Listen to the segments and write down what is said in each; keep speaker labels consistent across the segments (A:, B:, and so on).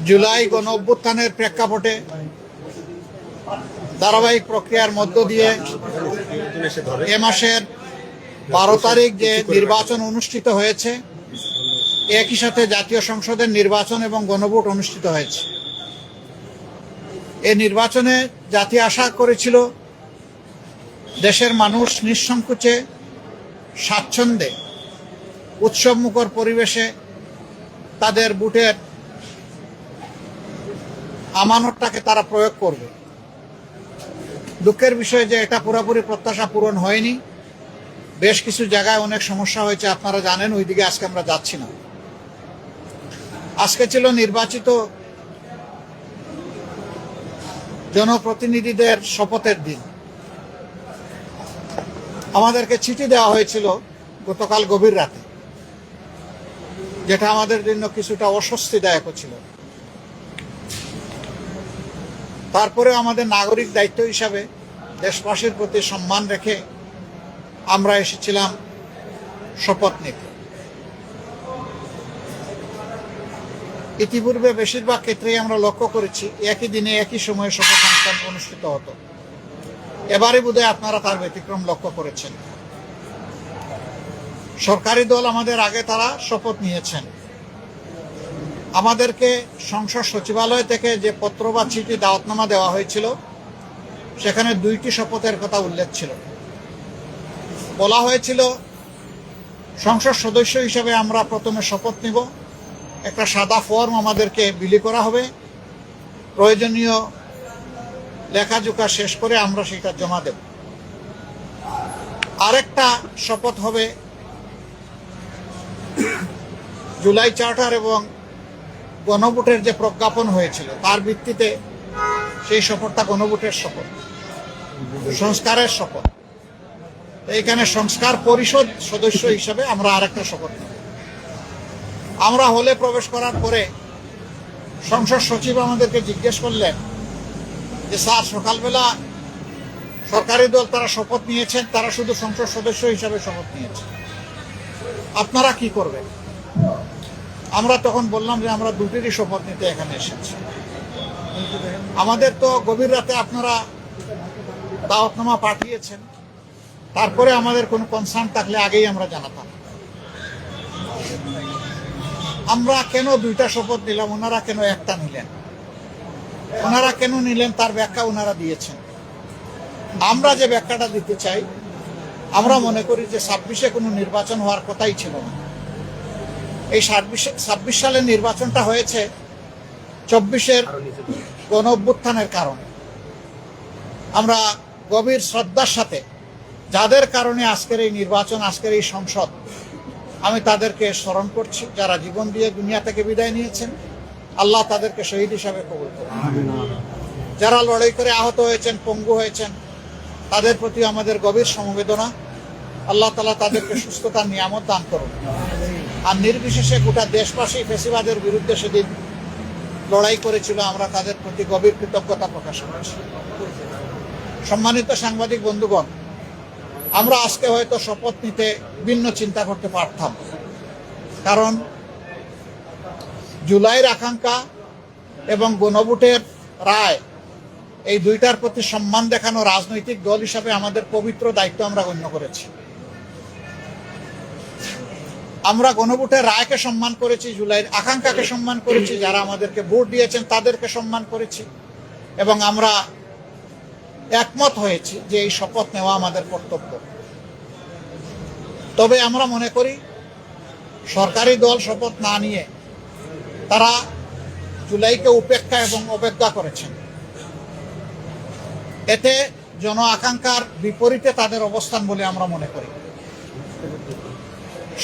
A: জুলাই গণ অভ্যুত্থানের প্রেক্ষাপটে ধারাবাহিক প্রক্রিয়ার মধ্য দিয়ে এ মাসের 12 তারিখ যে নির্বাচন অনুষ্ঠিত হয়েছে, একই সাথে জাতীয় সংসদের নির্বাচন এবং গণভোট অনুষ্ঠিত হয়েছে। এই নির্বাচনে জাতি আশা করেছিল দেশের মানুষ নিঃসংকোচে স্বাচ্ছন্দ্যে উৎসবমুখর পরিবেশে তাদের ভোটের আমানতটাকে তারা প্রয়োগ করবে। দুঃখের বিষয় যে এটা পুরোপুরি প্রত্যাশা পূরণ হয়নি। বেশ কিছু জায়গায় অনেক সমস্যা হয়েছে, আপনারা জানেন, ওইদিকে আজকে আমরা যাচ্ছি না। আজকে ছিল নির্বাচিত জনপ্রতিনিধিদের শপথের দিন। আমাদেরকে চিঠি দেওয়া হয়েছিল গতকাল গভীর রাতে, যেটা আমাদের জন্য কিছুটা অস্বস্তিদায়ক ছিল। তারপরে আমাদের নাগরিক দায়িত্ব হিসাবে দেশবাসীর প্রতি সম্মান রেখে আমরা এসেছিলাম শপথ নিতে। ইতিপূর্বে বেশিরভাগ ক্ষেত্রেই আমরা লক্ষ্য করেছি একই দিনে একই সময়ে শপথ অনুষ্ঠান অনুষ্ঠিত হতো। এবারে বোধহয় আপনারা তার ব্যতিক্রম লক্ষ্য করেছেন। সরকারি দল আমাদের আগে তারা শপথ নিয়েছেন। আমাদেরকে সংসদ সচিবালয় থেকে যে পত্র বা চিঠি দাওয়াতনামা দেওয়া হয়েছিল, সেখানে 2টি শপথের কথা উল্লেখ ছিল। বলা হয়েছিল সংসদ সদস্য হিসেবে আমরা প্রথমে শপথ নিব, একটা সাদা ফর্ম আমাদেরকে বিলি করা হবে, প্রয়োজনীয় লেখাজোখা শেষ করে আমরা সেটা জমা দেব। আরেকটা শপথ হবে জুলাই চার্টার এবং গণভোটের যে প্রজ্ঞাপন হয়েছিল তার ভিত্তিতে সেই শপথটা গণভোটের শপথ, সংস্কারের শপথ। এইখানে সংস্কার পরিষদ সদস্য হিসেবে আমরা আরেকটা শপথ নেব। আমরা হলে প্রবেশ করার পরে সংসদ সচিব আমাদেরকে জিজ্ঞেস করলেন যে স্যার, সকালবেলা সরকারি দল তারা শপথ নিয়েছেন, তারা শুধু সংসদ সদস্য হিসাবে শপথ নিয়েছেন, আপনারা কি করবেন? আমরা তখন বললাম যে আমরা দুটিরই শপথ নিতে এখানে এসেছি। আমাদের তো গভীর রাতে আপনারা দাওয়াতনামা পাঠিয়েছেন, তারপরে আমাদের কোনো কনসার্ন থাকলে আগেই আমরা জানাতাম। আমরা কেন 2টা শপথ নিলাম, ওনারা কেন একটা নিলেন? ওনারা কেন নিলেন তার ব্যাখ্যা ওনারা দিয়েছেন। আমরা যে ব্যাখ্যাটা দিতে চাই, আমরা মনে করি যে 26-এ কোনো নির্বাচন হওয়ার কথাই ছিল না। এই 26 সালের নির্বাচনটা হয়েছে 24-এর গণ অভ্যুত্থানের কারণে। আমরা গভীর শ্রদ্ধার সাথে যাদের কারণে আজকের এই নির্বাচন, আজকের এই সংসদ, আমি তাদেরকে স্মরণ করছি, যারা জীবন দিয়ে দুনিয়া থেকে বিদায় নিয়েছেন। আল্লাহ তাদেরকে শহীদ হিসাবে কবুল করুন। যারা লড়াই করে আহত হয়েছেন, পঙ্গু হয়েছেন, তাদের প্রতি আমাদের গভীর সমবেদনা। আল্লাহ তাআলা তাদেরকে সুস্থতার নিয়ামত দান করুন। আর নির্বিশেষে গোটা দেশবাসী ফ্যাসিবাদের বিরুদ্ধে সেদিন লড়াই করেছিল, আমরা তাদের প্রতি গভীর কৃতজ্ঞতা প্রকাশ করছি। সম্মানিত সাংবাদিক বন্ধুগণ, আমরা আজকে হয়তো শপথ নিতে ভিন্ন চিন্তা করতে পারতাম, কারণ জুলাইয়ের আকাঙ্ক্ষা এবং গণভোটের রায়, এই 2টার প্রতি সম্মান দেখানো রাজনৈতিক দল হিসাবে আমাদের পবিত্র দায়িত্ব আমরা গণ্য করেছি। আমরা গণভোটের রায়কে সম্মান করেছি, জুলাইয়ের আকাঙ্ক্ষাকে সম্মান করেছি, যারা আমাদেরকে ভোট দিয়েছেন তাদেরকে সম্মান করেছি, এবং আমরা একমত হয়েছি যে এই শপথ নেওয়া আমাদের কর্তব্য। তবে আমরা মনে করি সরকারি দল শপথ না নিয়ে তারা জুলাইকে উপেক্ষা এবং অবজ্ঞা করেছেন। এতে জন আকাঙ্ক্ষার বিপরীতে তাদের অবস্থান বলে আমরা মনে করি।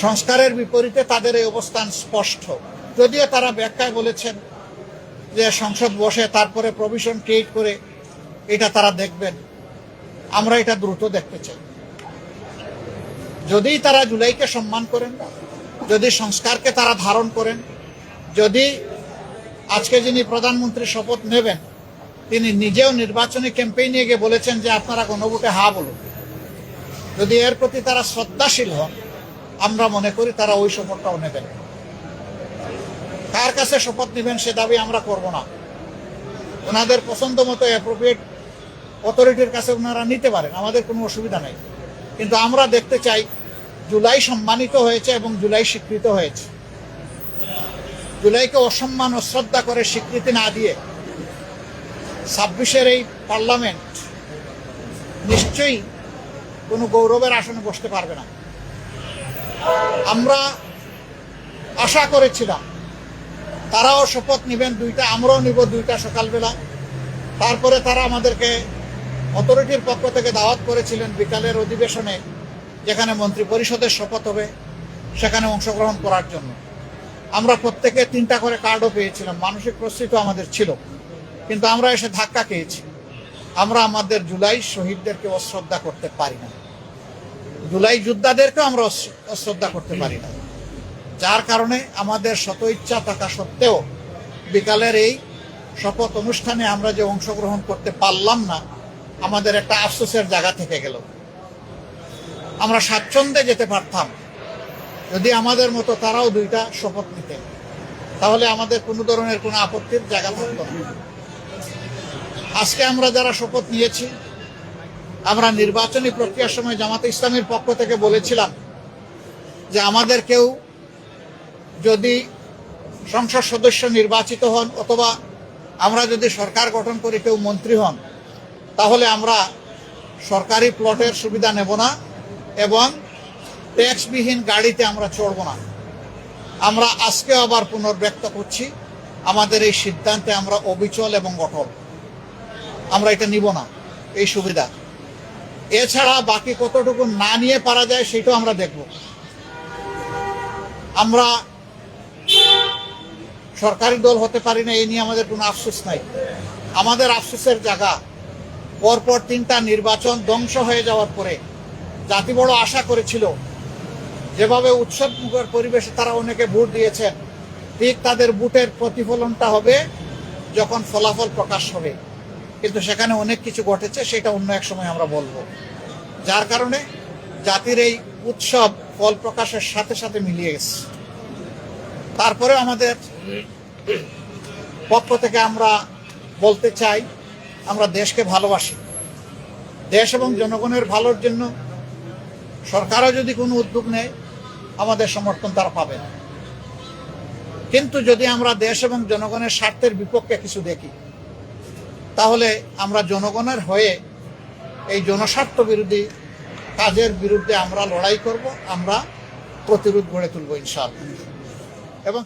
A: সংস্কারের বিপরীতে তাদের এই অবস্থান স্পষ্ট। যদিও তারা ব্যাখ্যায় বলেছেন যে সংসদ বসে তারপরে প্রভিশন ক্রিয়েট করে এটা তারা দেখবেন, আমরা এটা দ্রুত দেখতে চাই। যদি তারা জুলাইকে সম্মান করেন, যদি সংস্কারকে তারা ধারণ করেন, যদি আজকে যিনি প্রধানমন্ত্রী শপথ নেবেন তিনি নিজেও নির্বাচনী ক্যাম্পেইনে গিয়ে বলেছেন যে আপনারা গণভোটে হা বলুন, যদি এর প্রতি তারা শ্রদ্ধাশীল হন, আমরা মনে করি তারা ওই শপথটাও নেবেন। কার কাছে শপথ নেবেন সে দাবি আমরা করব না। ওনাদের পছন্দ মতো অ্যাপ্রোপ্রিয়েট অথরিটির কাছে ওনারা নিতে পারেন, আমাদের কোনো অসুবিধা নেই। কিন্তু আমরা দেখতে চাই জুলাই সম্মানিত হয়েছে এবং জুলাই স্বীকৃত হয়েছে। জুলাইকে অসম্মান অশ্রদ্ধা করে স্বীকৃতি না দিয়ে 26-এর এই পার্লামেন্ট নিশ্চয়ই কোনো গৌরবের আসনে বসতে পারবে না। আমরা আশা করেছিলাম তারাও শপথ নেবেন দুইটা, আমরাও নিব দুইটা সকালবেলা। তারপরে তারা আমাদেরকে অথরিটির পক্ষ থেকে দাওয়াত করেছিলেন বিকালের অধিবেশনে, যেখানে মন্ত্রী পরিষদের শপথ হবে, সেখানে অংশগ্রহণ করার জন্য। আমরা প্রত্যেকে 3টা করে কার্ডও পেয়েছিলাম, মানসিক প্রস্তুতি আমাদের ছিল, কিন্তু আমরা এসে ধাক্কা খেয়েছি। আমরা আমাদের জুলাই শহীদদেরকে অশ্রদ্ধা করতে পারি না, জুলাই যোদ্ধাদেরকেও আমরা অশ্রদ্ধা করতে পারি না। যার কারণে আমাদের শত ইচ্ছা থাকা সত্ত্বেও বিকালের এই শপথ অনুষ্ঠানে আমরা যে অংশগ্রহণ করতে পারলাম না, আমাদের একটা আফসোসের জায়গা থেকে গেল। আমরা স্বাচ্ছন্দ্যে যেতে পারতাম যদি আমাদের মতো তারাও 2টা শপথ নিতেন, তাহলে আমাদের কোনো ধরনের কোনো আপত্তির জায়গা থাকতো না। আজকে আমরা যারা শপথ নিয়েছি, আমরা নির্বাচনী প্রক্রিয়ার সময় জামাতে ইসলামীর পক্ষ থেকে বলেছিলাম যে আমাদের কেউ যদি সংসদ সদস্য নির্বাচিত হন অথবা আমরা যদি সরকার গঠন করি কেউ মন্ত্রী হন, তাহলে আমরা সরকারি প্লটের সুবিধা নেব না এবং ট্যাক্সবিহীন গাড়িতে আমরা চড়ব না। আমরা আজকে আবার পুনর্ব্যক্ত করছি, আমাদের এই সিদ্ধান্তে আমরা অবিচল এবং অটল। আমরা এটা নিব না, এই সুবিধা। এছাড়া বাকি কতটুকু না নিয়ে পারা যায় সেটাও আমরা দেখব। আমরা সরকারি দল হতে পারি না, এই নিয়ে আমাদের কোনো আফসোস নাই। আমাদের আফসোসের জায়গা পরপর 3টা নির্বাচন ধ্বংস হয়ে যাওয়ার পরে জাতি বড় আশা করেছিল, যেভাবে উৎসব মুখর পরিবেশে তারা অনেকে ভোট দিয়েছেন, ঠিক তাদের ভোটের প্রতিফলনটা হবে যখন ফলাফল প্রকাশ হবে। কিন্তু সেখানে অনেক কিছু ঘটেছে, সেটা অন্য এক সময় আমরা বলবো। যার কারণে জাতির এই উৎসব ফল প্রকাশের সাথে সাথে মিলিয়ে গেছে। তারপরে আমাদের পক্ষ থেকে আমরা বলতে চাই, আমরা দেশকে ভালোবাসি। দেশ এবং জনগণের ভালোর জন্য সরকারও যদি কোনো উদ্যোগ নেয়, আমাদের সমর্থন তারা পাবে না। কিন্তু যদি আমরা দেশ এবং জনগণের স্বার্থের বিপক্ষে কিছু দেখি, তাহলে আমরা জনগণের হয়ে এই জনস্বার্থ বিরোধী কাজের বিরুদ্ধে আমরা লড়াই করব, আমরা প্রতিরোধ গড়ে তুলব ইনশাআল্লাহ। এবং